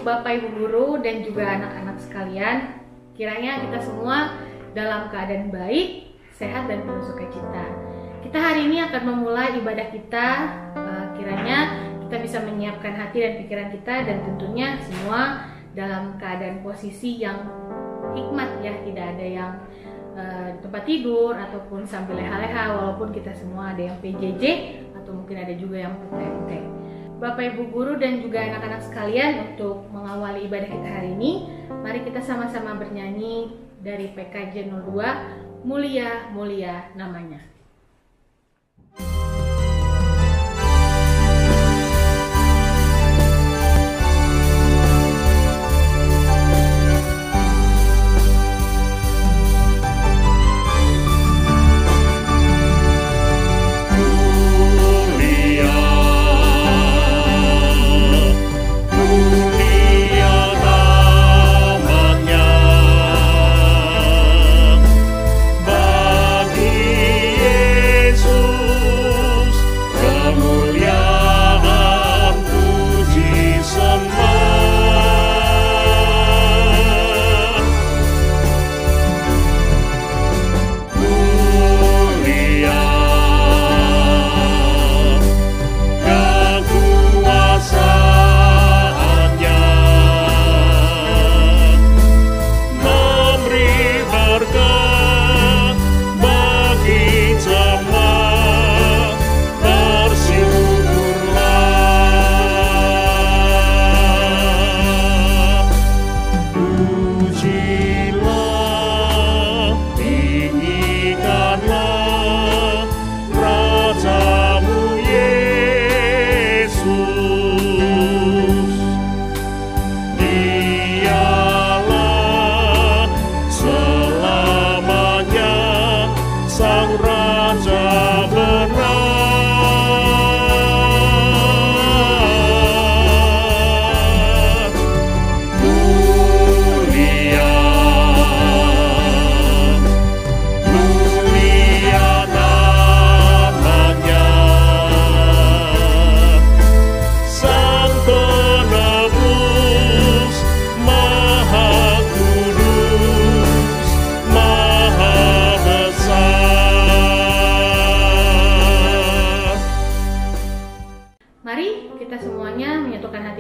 untuk Bapak Ibu Guru dan juga anak-anak sekalian. Kiranya kita semua dalam keadaan baik, sehat dan penuh sukacita. Kita hari ini akan memulai ibadah kita. Kiranya kita bisa menyiapkan hati dan pikiran kita dan tentunya semua dalam keadaan posisi yang hikmat ya, tidak ada yang tempat tidur ataupun sambil leha-leha, walaupun kita semua ada yang PJJ atau mungkin ada juga yang PTT. Bapak Ibu Guru dan juga anak-anak sekalian, untuk mengawali ibadah kita hari ini, mari kita sama-sama bernyanyi dari PKJ 02, Mulia Mulia Namanya.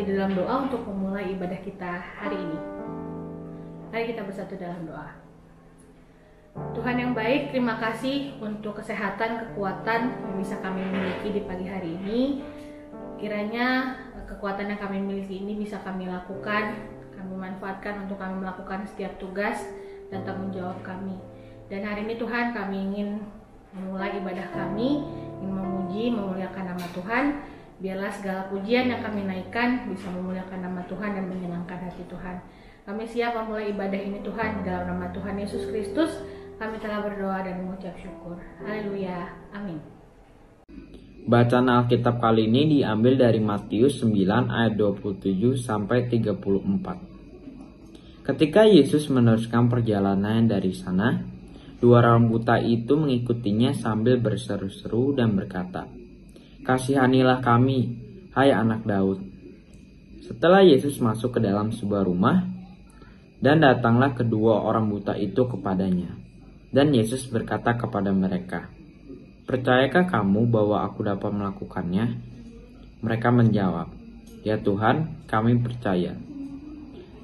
Dalam doa untuk memulai ibadah kita hari ini. Mari kita bersatu dalam doa. Tuhan yang baik, terima kasih untuk kesehatan, kekuatan yang bisa kami miliki di pagi hari ini. Kiranya kekuatan yang kami miliki ini bisa kami lakukan, kami manfaatkan untuk kami melakukan setiap tugas dan tanggung jawab kami. Dan hari ini Tuhan, kami ingin memulai ibadah kami, ingin memuji, memuliakan nama Tuhan. Biarlah segala pujian yang kami naikkan bisa memuliakan nama Tuhan dan menyenangkan hati Tuhan. Kami siap memulai ibadah ini Tuhan, di dalam nama Tuhan Yesus Kristus. Kami telah berdoa dan mengucap syukur. Haleluya. Amin. Bacaan Alkitab kali ini diambil dari Matius 9 ayat 27 sampai 34. Ketika Yesus meneruskan perjalanan dari sana, dua orang buta itu mengikutinya sambil berseru-seru dan berkata, "Kasihanilah kami, hai anak Daud." Setelah Yesus masuk ke dalam sebuah rumah, dan datanglah kedua orang buta itu kepadanya. Dan Yesus berkata kepada mereka, "Percayakah kamu bahwa aku dapat melakukannya?" Mereka menjawab, "Ya Tuhan, kami percaya."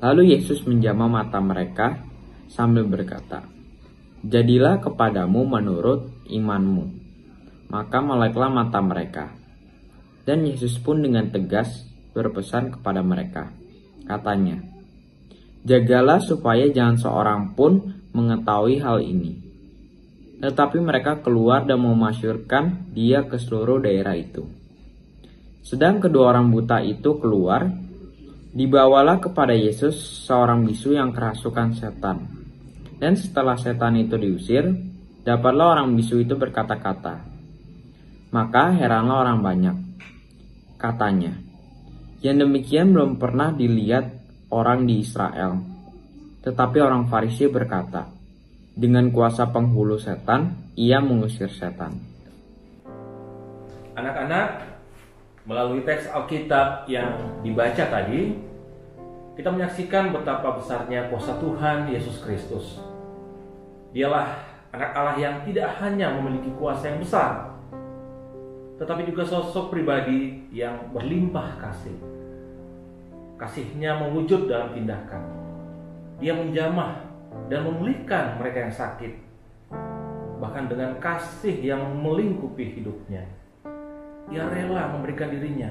Lalu Yesus menjamah mata mereka sambil berkata, "Jadilah kepadamu menurut imanmu." Maka meleklah mata mereka. Dan Yesus pun dengan tegas berpesan kepada mereka. Katanya, "Jagalah supaya jangan seorang pun mengetahui hal ini." Tetapi mereka keluar dan memasyurkan dia ke seluruh daerah itu. Sedang kedua orang buta itu keluar, dibawalah kepada Yesus seorang bisu yang kerasukan setan. Dan setelah setan itu diusir, dapatlah orang bisu itu berkata-kata. Maka heranlah orang banyak. Katanya, "Yang demikian belum pernah dilihat orang di Israel." Tetapi orang Farisi berkata, "Dengan kuasa penghulu setan, ia mengusir setan." Anak-anak, melalui teks Alkitab yang dibaca tadi, kita menyaksikan betapa besarnya kuasa Tuhan Yesus Kristus. Dialah anak Allah yang tidak hanya memiliki kuasa yang besar, tetapi juga sosok pribadi yang berlimpah kasih. Kasih-Nya mewujud dalam tindakan. Dia menjamah dan memulihkan mereka yang sakit, bahkan dengan kasih yang melingkupi hidupnya. Dia rela memberikan dirinya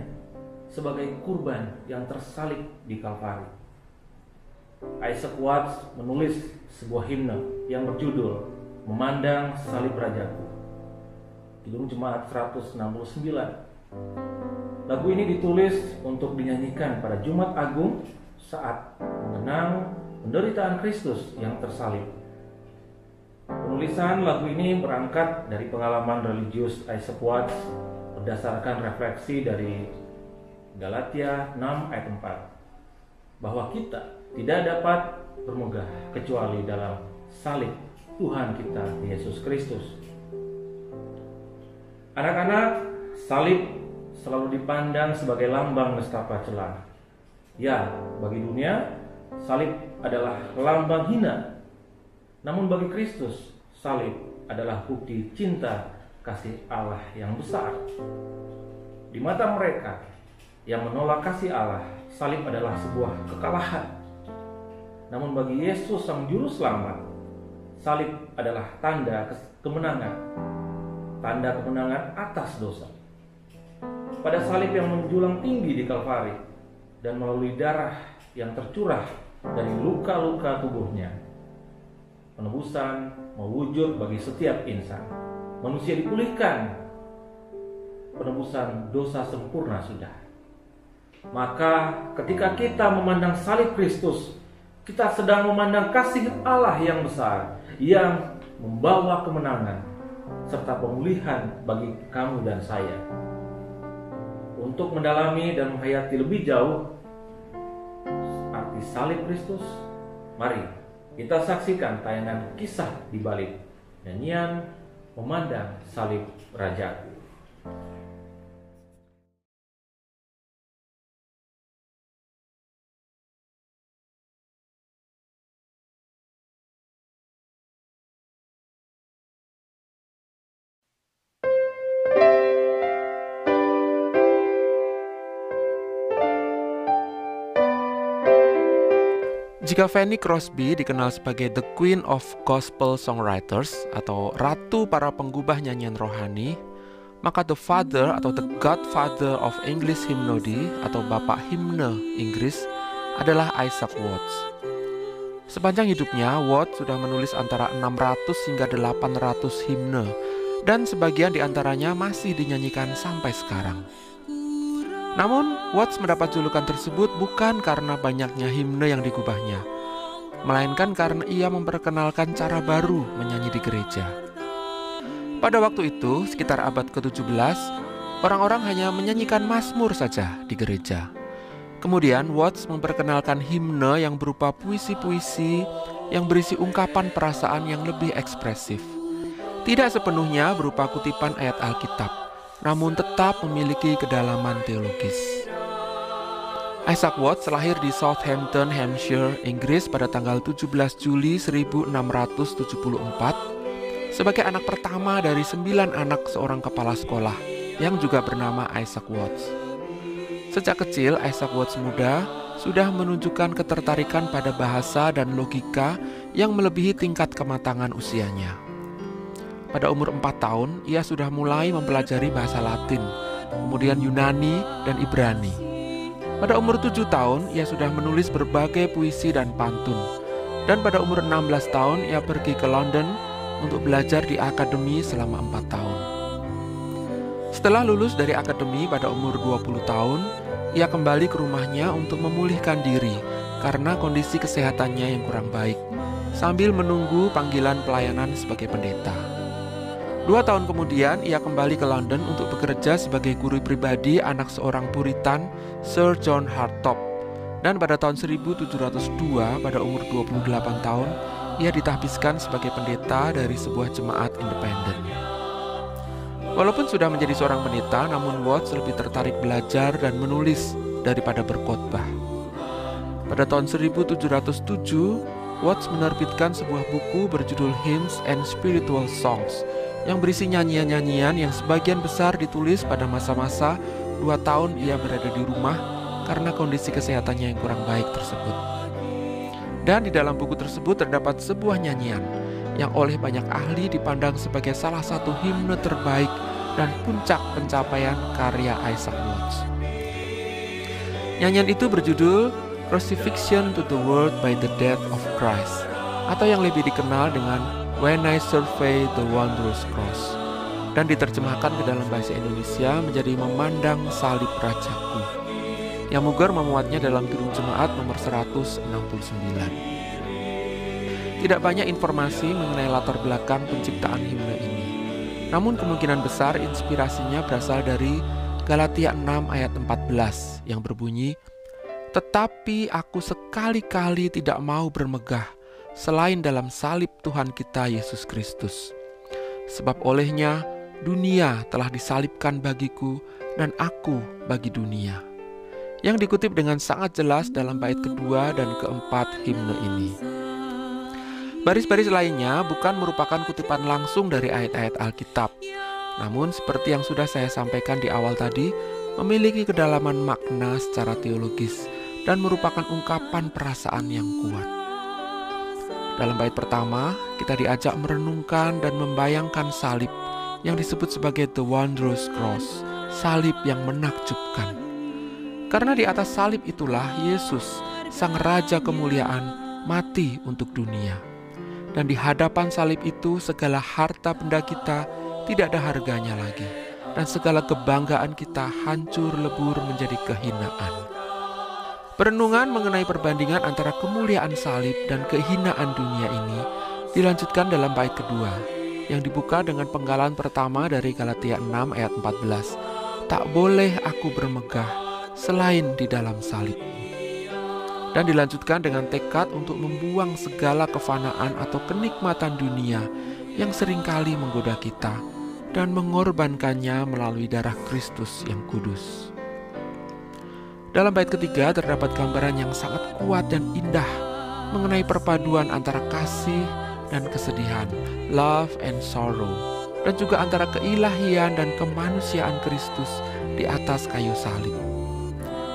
sebagai kurban yang tersalib di Kalvari. Isaac Watts menulis sebuah himne yang berjudul Memandang Salib Rajaku. Kidung Jemaat 169. Lagu ini ditulis untuk dinyanyikan pada Jumat Agung saat mengenang penderitaan Kristus yang tersalib. Penulisan lagu ini berangkat dari pengalaman religius Isaac Watts berdasarkan refleksi dari Galatia 6 ayat 4, bahwa kita tidak dapat bermegah kecuali dalam salib Tuhan kita Yesus Kristus. Anak-anak, salib selalu dipandang sebagai lambang nestapa celah. Ya, bagi dunia, salib adalah lambang hina. Namun bagi Kristus, salib adalah bukti cinta kasih Allah yang besar. Di mata mereka yang menolak kasih Allah, salib adalah sebuah kekalahan. Namun bagi Yesus sang juru selamat, salib adalah tanda kemenangan. Tanda kemenangan atas dosa. Pada salib yang menjulang tinggi di Kalvari dan melalui darah yang tercurah dari luka-luka tubuhnya, penebusan mewujud bagi setiap insan. Manusia dipulihkan. Penebusan dosa sempurna sudah. Maka ketika kita memandang salib Kristus, kita sedang memandang kasih Allah yang besar, yang membawa kemenangan serta pemulihan bagi kamu dan saya. Untuk mendalami dan menghayati lebih jauh arti salib Kristus, mari kita saksikan tayangan kisah di balik nyanyian Memandang Salib Rajaku. Jika Fanny Crosby dikenal sebagai The Queen of Gospel Songwriters atau Ratu para penggubah nyanyian rohani, maka The Father atau The Godfather of English Hymnody atau Bapak Himne Inggris adalah Isaac Watts. Sepanjang hidupnya, Watts sudah menulis antara 600 hingga 800 himne dan sebagian di antaranya masih dinyanyikan sampai sekarang. Namun, Watts mendapat julukan tersebut bukan karena banyaknya himne yang digubahnya, melainkan karena ia memperkenalkan cara baru menyanyi di gereja. Pada waktu itu, sekitar abad ke-17, orang-orang hanya menyanyikan mazmur saja di gereja. Kemudian, Watts memperkenalkan himne yang berupa puisi-puisi yang berisi ungkapan perasaan yang lebih ekspresif. Tidak sepenuhnya berupa kutipan ayat Alkitab, namun tetap memiliki kedalaman teologis. Isaac Watts lahir di Southampton, Hampshire, Inggris pada tanggal 17 Juli 1674 sebagai anak pertama dari 9 anak seorang kepala sekolah yang juga bernama Isaac Watts. Sejak kecil, Isaac Watts muda sudah menunjukkan ketertarikan pada bahasa dan logika yang melebihi tingkat kematangan usianya. Pada umur 4 tahun, ia sudah mulai mempelajari bahasa Latin, kemudian Yunani dan Ibrani. Pada umur 7 tahun, ia sudah menulis berbagai puisi dan pantun. Dan pada umur 16 tahun, ia pergi ke London untuk belajar di akademi selama 4 tahun. Setelah lulus dari akademi pada umur 20 tahun, ia kembali ke rumahnya untuk memulihkan diri karena kondisi kesehatannya yang kurang baik, sambil menunggu panggilan pelayanan sebagai pendeta. 2 tahun kemudian, ia kembali ke London untuk bekerja sebagai guru pribadi anak seorang Puritan, Sir John Hartop. Dan pada tahun 1702, pada umur 28 tahun, ia ditahbiskan sebagai pendeta dari sebuah jemaat independen. Walaupun sudah menjadi seorang pendeta, namun Watts lebih tertarik belajar dan menulis daripada berkhotbah. Pada tahun 1707, Watts menerbitkan sebuah buku berjudul Hymns and Spiritual Songs yang berisi nyanyian-nyanyian yang sebagian besar ditulis pada masa-masa 2 tahun ia berada di rumah karena kondisi kesehatannya yang kurang baik tersebut. Dan di dalam buku tersebut terdapat sebuah nyanyian yang oleh banyak ahli dipandang sebagai salah satu himne terbaik dan puncak pencapaian karya Isaac Watts. Nyanyian itu berjudul Crucifixion to the World by the Death of Christ, atau yang lebih dikenal dengan When I Survey the Wondrous Cross, dan diterjemahkan ke dalam bahasa Indonesia menjadi Memandang Salib Rajaku, yang Muger memuatnya dalam Kidung Jemaat nomor 169. Tidak banyak informasi mengenai latar belakang penciptaan himne ini, namun kemungkinan besar inspirasinya berasal dari Galatia 6 ayat 14 yang berbunyi, "Tetapi aku sekali-kali tidak mau bermegah selain dalam salib Tuhan kita Yesus Kristus. Sebab olehnya dunia telah disalibkan bagiku dan aku bagi dunia." Yang dikutip dengan sangat jelas dalam bait kedua dan keempat himne ini. Baris-baris lainnya bukan merupakan kutipan langsung dari ayat-ayat Alkitab, namun seperti yang sudah saya sampaikan di awal tadi, memiliki kedalaman makna secara teologis dan merupakan ungkapan perasaan yang kuat. Dalam bait pertama, kita diajak merenungkan dan membayangkan salib yang disebut sebagai The Wondrous Cross, salib yang menakjubkan. Karena di atas salib itulah Yesus, Sang Raja Kemuliaan, mati untuk dunia. Dan di hadapan salib itu segala harta benda kita tidak ada harganya lagi, dan segala kebanggaan kita hancur lebur menjadi kehinaan. Perenungan mengenai perbandingan antara kemuliaan salib dan kehinaan dunia ini dilanjutkan dalam bait kedua, yang dibuka dengan penggalan pertama dari Galatia 6 ayat 14. "Tak boleh aku bermegah selain di dalam salib." Dan dilanjutkan dengan tekad untuk membuang segala kefanaan atau kenikmatan dunia yang seringkali menggoda kita dan mengorbankannya melalui darah Kristus yang kudus. Dalam bait ketiga terdapat gambaran yang sangat kuat dan indah mengenai perpaduan antara kasih dan kesedihan, love and sorrow, dan juga antara keilahian dan kemanusiaan Kristus di atas kayu salib.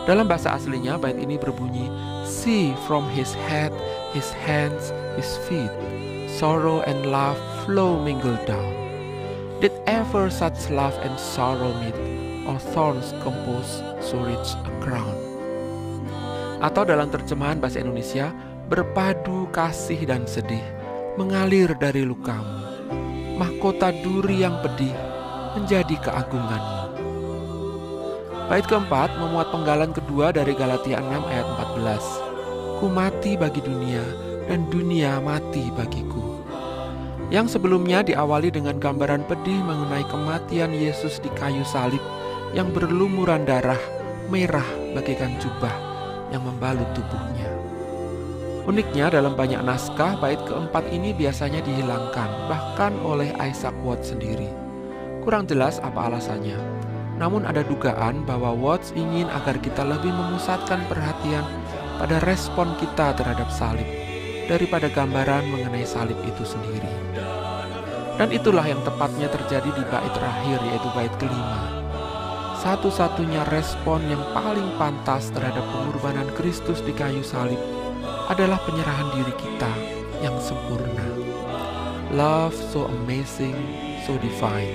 Dalam bahasa aslinya bait ini berbunyi, "See from his head, his hands, his feet, sorrow and love flow mingled down. Did ever such love and sorrow meet, or thorns compose so rich a crown?" Atau dalam terjemahan bahasa Indonesia, "Berpadu kasih dan sedih mengalir dari lukamu, mahkota duri yang pedih menjadi keagunganmu." Bait keempat memuat penggalan kedua dari Galatia 6 ayat 14. "Ku mati bagi dunia dan dunia mati bagiku." Yang sebelumnya diawali dengan gambaran pedih mengenai kematian Yesus di kayu salib yang berlumuran darah merah bagaikan jubah yang membalut tubuhnya. Uniknya dalam banyak naskah, bait keempat ini biasanya dihilangkan, bahkan oleh Isaac Watts sendiri. Kurang jelas apa alasannya, namun ada dugaan bahwa Watts ingin agar kita lebih memusatkan perhatian pada respon kita terhadap salib daripada gambaran mengenai salib itu sendiri. Dan itulah yang tepatnya terjadi di bait terakhir, yaitu bait kelima. Satu-satunya respon yang paling pantas terhadap pengorbanan Kristus di kayu salib adalah penyerahan diri kita yang sempurna. Love so amazing, so divine,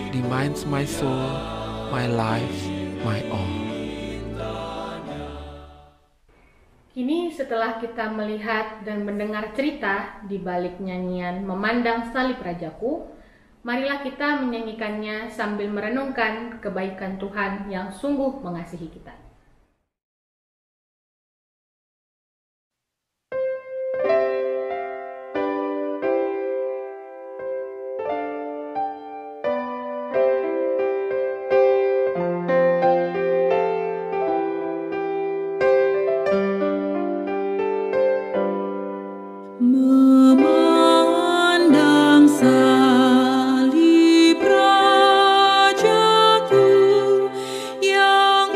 demands my soul, my life, my all. Kini setelah kita melihat dan mendengar cerita di balik nyanyian Memandang Salib Rajaku, marilah kita menyanyikannya sambil merenungkan kebaikan Tuhan yang sungguh mengasihi kita. Memandang salib Rajaku yang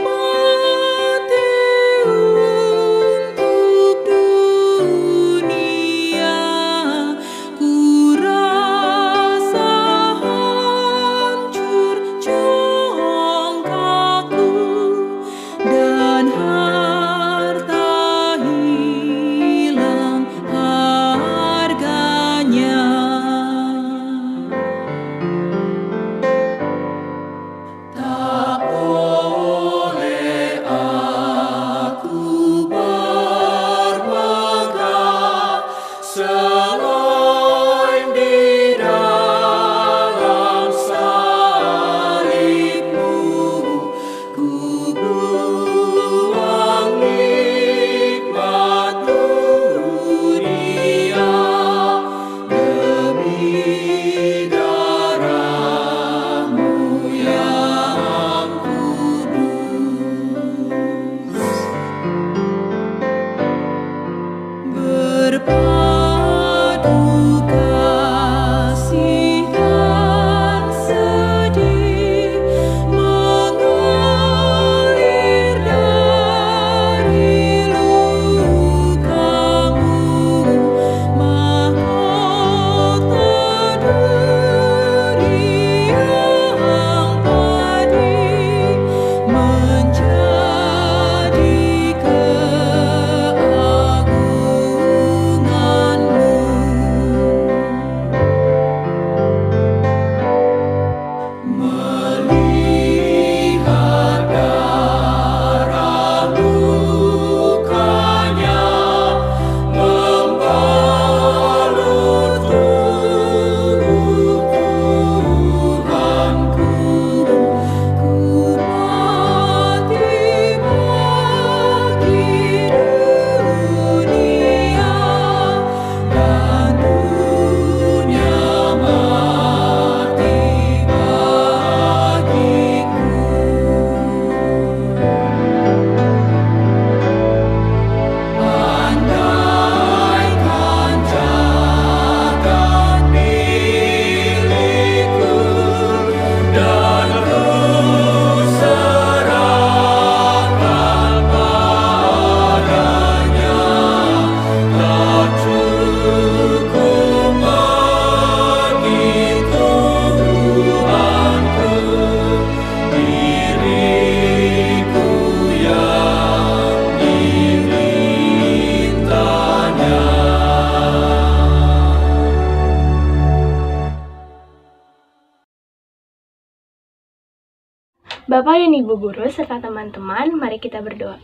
Bapak dan Ibu Guru serta teman-teman, mari kita berdoa.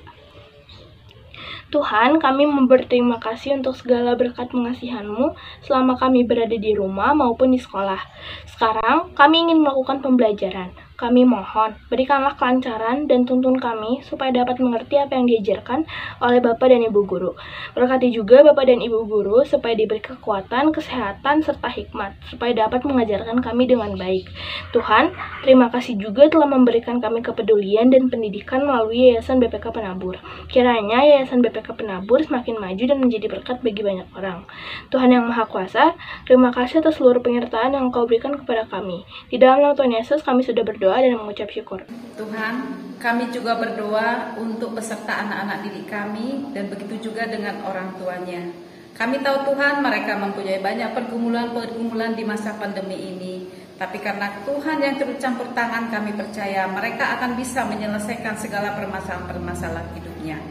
Tuhan, kami berterima kasih untuk segala berkat pengasihan-Mu selama kami berada di rumah maupun di sekolah. Sekarang, kami ingin melakukan pembelajaran. Kami mohon, berikanlah kelancaran dan tuntun kami supaya dapat mengerti apa yang diajarkan oleh Bapak dan Ibu Guru. Berkati juga Bapak dan Ibu Guru supaya diberi kekuatan, kesehatan, serta hikmat, supaya dapat mengajarkan kami dengan baik. Tuhan, terima kasih juga telah memberikan kami kepedulian dan pendidikan melalui Yayasan BPK Penabur. Kiranya Yayasan BPK Penabur semakin maju dan menjadi berkat bagi banyak orang. Tuhan yang Maha Kuasa, terima kasih atas seluruh penyertaan yang Engkau berikan kepada kami. Di dalam nama Tuhan Yesus kami sudah berdoa dan mengucap syukur. Tuhan, kami juga berdoa untuk beserta anak-anak didik kami dan begitu juga dengan orang tuanya. Kami tahu Tuhan mereka mempunyai banyak pergumulan-pergumulan di masa pandemi ini. Tapi karena Tuhan yang turut campur tangan, kami percaya mereka akan bisa menyelesaikan segala permasalahan-permasalahan hidupnya.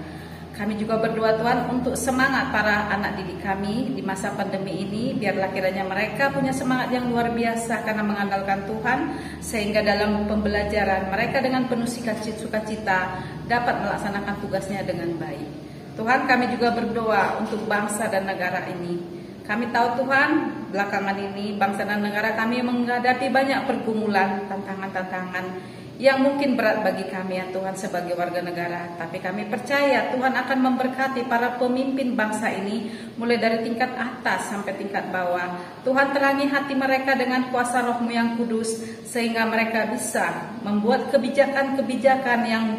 Kami juga berdoa Tuhan untuk semangat para anak didik kami di masa pandemi ini. Biarlah kiranya mereka punya semangat yang luar biasa karena mengandalkan Tuhan. Sehingga dalam pembelajaran mereka dengan penuh sukacita dapat melaksanakan tugasnya dengan baik. Tuhan, kami juga berdoa untuk bangsa dan negara ini. Kami tahu Tuhan, belakangan ini bangsa dan negara kami menghadapi banyak pergumulan, tantangan-tantangan yang mungkin berat bagi kami ya Tuhan sebagai warga negara. Tapi kami percaya Tuhan akan memberkati para pemimpin bangsa ini mulai dari tingkat atas sampai tingkat bawah. Tuhan terangi hati mereka dengan kuasa Roh-Mu yang kudus sehingga mereka bisa membuat kebijakan-kebijakan yang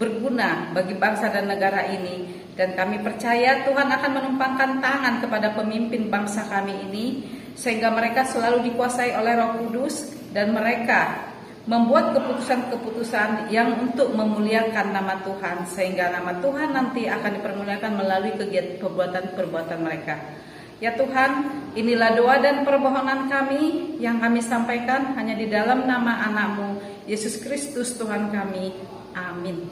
berguna bagi bangsa dan negara ini. Dan kami percaya Tuhan akan menumpangkan tangan kepada pemimpin bangsa kami ini sehingga mereka selalu dikuasai oleh Roh Kudus dan mereka membuat keputusan-keputusan yang untuk memuliakan nama Tuhan sehingga nama Tuhan nanti akan dipermuliakan melalui kegiatan perbuatan-perbuatan mereka. Ya Tuhan, inilah doa dan permohonan kami yang kami sampaikan hanya di dalam nama anak-Mu, Yesus Kristus Tuhan kami. Amin.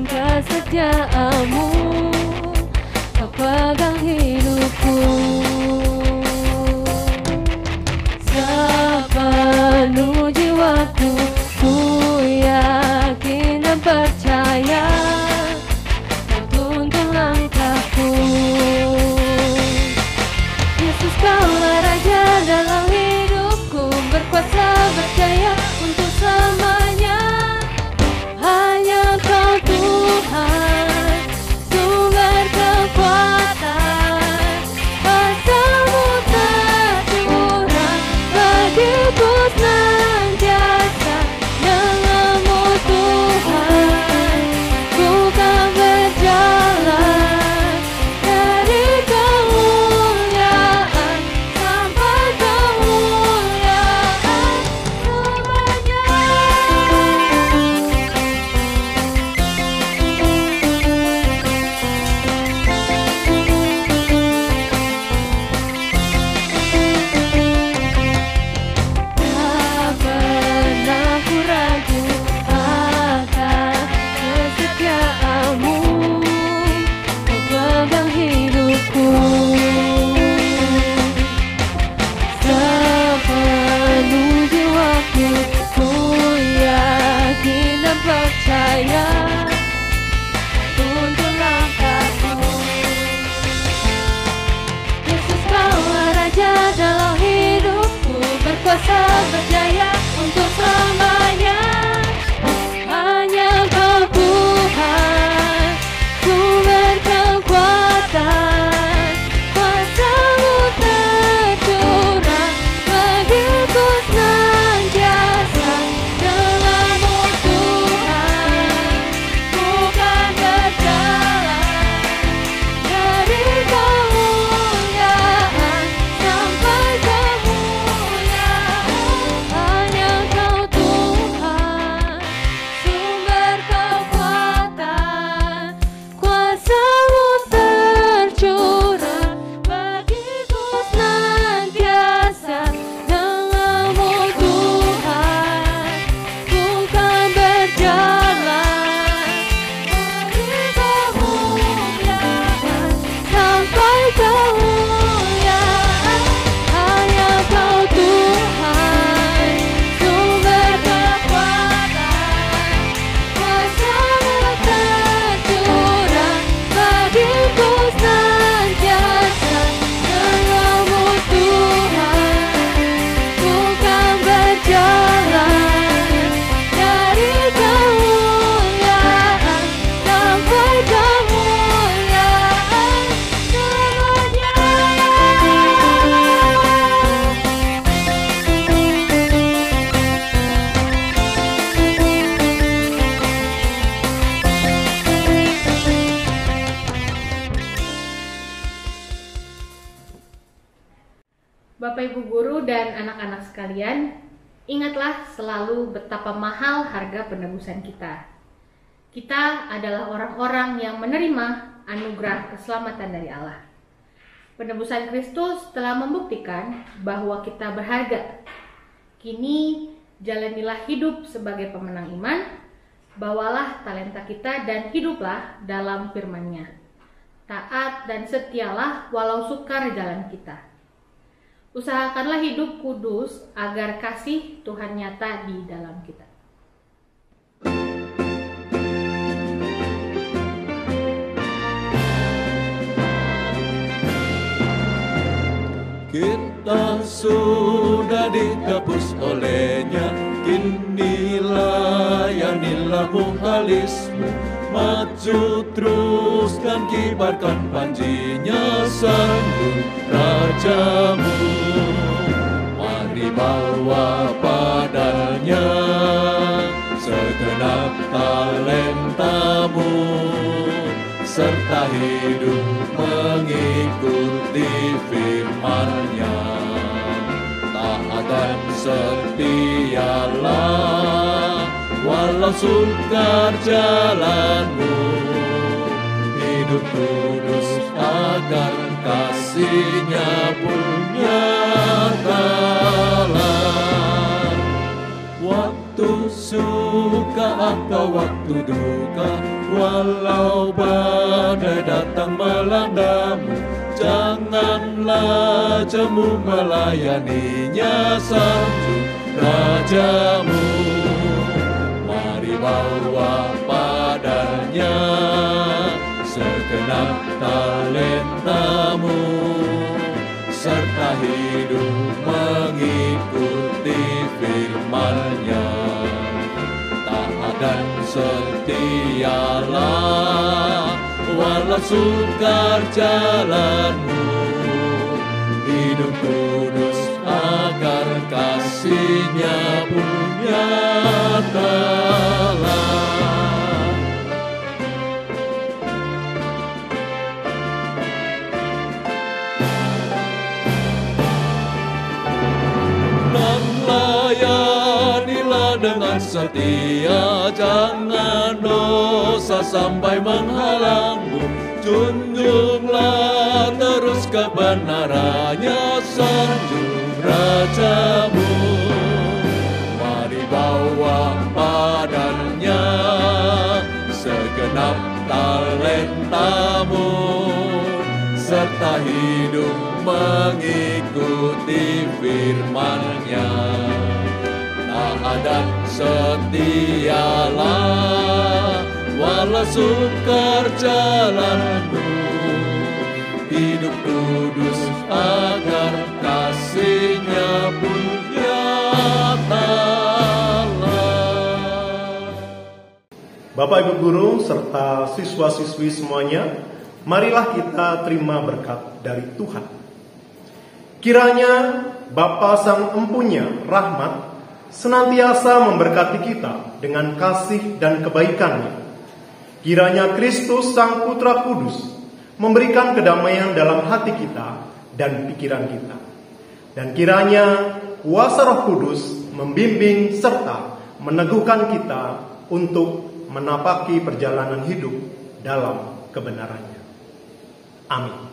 Kesetiaan-Mu Kau pegang hidupku sepenuh jiwaku. Ku yakin dan percaya Kau tuntun langkahku. Yesus, Kaulah Raja dalam hidupku, berkuasa berjaya untuk selamanya. Hanya Kau Tuhan, sumber kekuatan, kuasa-Mu tercurah bagiku senantiasa. Dengan-Mu Tuhan, ku kan berjalan dari kemuliaan sampai kemuliaan selamanya. Tak pernah ku ragu akan kesetiaan-Mu, Kau pegang hidupku sepenuh jiwaku. Ku yakin dan percaya tuntun langkahku. Yesus, Kaulah Raja dalam hidupku, berkuasa berjaya untuk selamanya. Hanya Kau Tuhan, sumber kekuatan, kuasa-Mu tercurah bagiku senantiasa. Dengan-Mu Tuhan, ku kan berjalan dari kemuliaan sampai kemuliaan Bapak Ibu guru dan anak-anak sekalian, ingatlah selalu betapa mahal harga penebusan kita. Kita adalah orang-orang yang menerima anugerah keselamatan dari Allah. Penebusan Kristus telah membuktikan bahwa kita berharga. Kini jalanilah hidup sebagai pemenang iman, bawalah talenta kita dan hiduplah dalam firman-Nya. Taat dan setialah walau sukar jalan kita. Usahakanlah hidup kudus agar kasih Tuhan nyata di dalam kita. Kita sudah ditebus olehnya, kini layanilah muhalismu. Maju terus dan kibarkan panjinya, sambut rajamu. Mari bawa padanya segenap talentamu, serta hidup mengikuti firman-Nya. Taat dan setialah walau sukar jalanmu, hidup kudus agar kasih-Nya pun nyatalah. Waktu suka atau waktu duka, walau badai datang melandamu, janganlah jemu melayaninya, sanjung rajamu. Mari bawa padanya segenap talentamu, serta hidup mengikuti firman-Nya. Taat dan setialah walau sukar jalanmu, hidup kudus agar kasih-Nya pun nyatalah. Dan layanilah dengan setia, jangan dosa sampai menghalangmu. Junjunglah terus kebenarannya, sanjung rajamu. Mari bawa padanya segenap talentamu, serta hidup mengikuti firman-Nya. Taat dan setialah walau sukar jalanmu, hidup kudus agar kasih-Nya pun nyatalah. Bapak Ibu guru serta siswa-siswi semuanya, marilah kita terima berkat dari Tuhan. Kiranya Bapa Sang Empunya Rahmat senantiasa memberkati kita dengan kasih dan kebaikan-Nya. Kiranya Kristus Sang Putra Kudus memberikan kedamaian dalam hati kita dan pikiran kita. Dan kiranya kuasa Roh Kudus membimbing serta meneguhkan kita untuk menapaki perjalanan hidup dalam kebenaran-Nya. Amin.